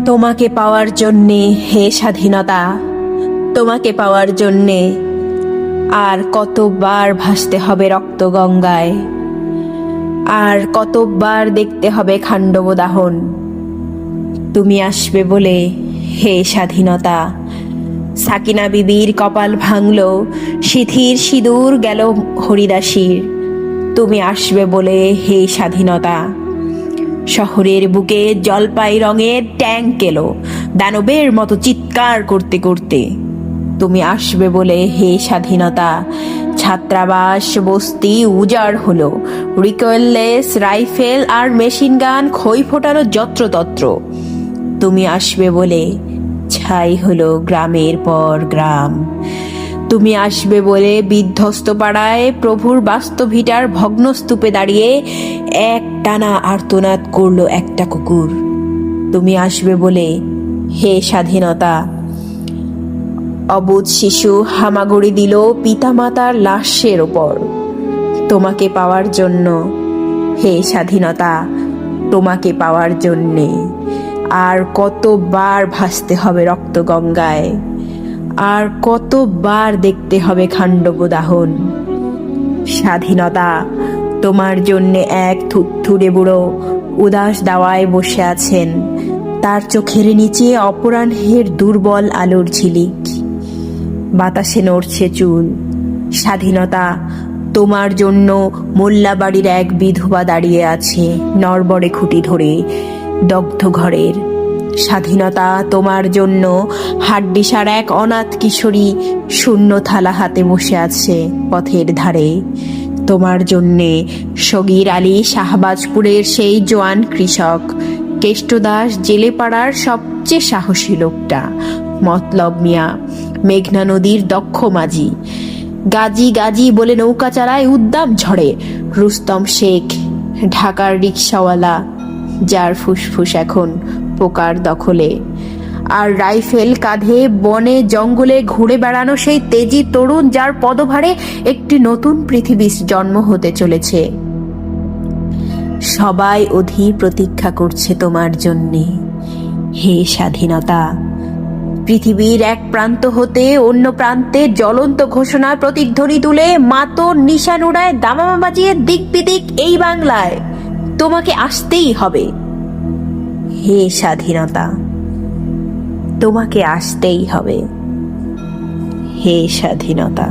তোমাকে পাওয়ার জন্যে হে স্বাধীনতা, তোমাকে পাওয়ার জন্যে আর কতবার ভাসতে হবে রক্ত গঙ্গায়, আর কতবার দেখতে হবে খাণ্ডব দাহন। তুমি আসবে বলে হে স্বাধীনতা। সাকিনা বিবির কপাল ভাঙল, সিথির সিঁদুর গেল হরিদাসীর। তুমি আসবে বলে হে স্বাধীনতা। শহরের বুকে জলপাই রঙের ট্যাঙ্ক এলো দানবের মতো চিৎকার করতে করতে। তুমি আসবে বলে হে স্বাধীনতা। ছাত্রাবাস বস্তি উজাড় হলো, রিকয়েললেস রাইফেল আর মেশিন গান খই ফোটানো যত্রতত্র। তুমি আসবে বলে ছাই হলো গ্রামের পর গ্রাম। তুমি আসবে বলে বিধ্বস্ত পাড়ায় প্রভুর বাস্তভিটার ভগ্নস্তূপে দাঁড়িয়ে এক টানা আর্তনাদ করলো একটা কুকুর। তুমি আসবে বলে হে স্বাধীনতা। অবুঝ শিশু হামাগুড়ি দিল পিতামাতার লাশের ওপর। তোমাকে পাওয়ার জন্য হে স্বাধীনতা, তোমাকে পাওয়ার জন্যে আর কতবার ভাসতে হবে রক্ত গঙ্গায়, আর কতবার দেখতে হবে খাণ্ডব দাহন। স্বাধীনতা, তোমার জন্যে এক থুত্থুরে বুড়ো উদাস দাওয়ায় বসে আছেন, তার চোখের নিচে অপরাহ্নের দুর্বল আলোর ঝিলিক। বাতাসে নড়ছে চুল। স্বাধীনতা, তোমার জন্য মোল্লাবাড়ির এক বিধবা দাঁড়িয়ে আছে নড়বড়ে খুঁটি ধরে দগ্ধ ঘরের। স্বাধীনতা, তোমার জন্য হাড্ডিসার এক অনাথ কিশোরী শূন্য থালা হাতে বসে আছে পথের ধারে। তোমার জন্যে সগীর আলী শাহবাজপুরের সেই জোয়ান কৃষক, কেষ্টদাস জেলেপাড়ার সবচেয়ে সাহসী লোকটা, মতলব মিয়া মেঘনা নদীর দক্ষ মাঝি, গাজী গাজী বলে নৌকা চালায় উদ্দাম ঝড়ে রুস্তম শেখ, ঢাকার রিকশাওয়ালা যার ফুসফুস এখন পোকার দখলে, আর রাইফেল কাঁধে বনে জঙ্গলে ঘুরে বেড়ানো সেই তেজি তরুণ যার পদভারে একটি নতুন পৃথিবীর জন্ম হতে চলেছে। সবাই অধীর প্রতীক্ষা করছে তোমার জন্যে হে স্বাধীনতা। পৃথিবীর এক প্রান্ত হতে অন্য প্রান্তে জ্বলন্ত ঘোষণার প্রতিধ্বনি তুলে মাতর নিশান উড়ায় দামামা বাজিয়ে দিক বিদিক এই বাংলায়। তোমাকে আসতেই হবে হে স্বাধীনতা, তোমাকে আসতেই হবে হে স্বাধীনতা।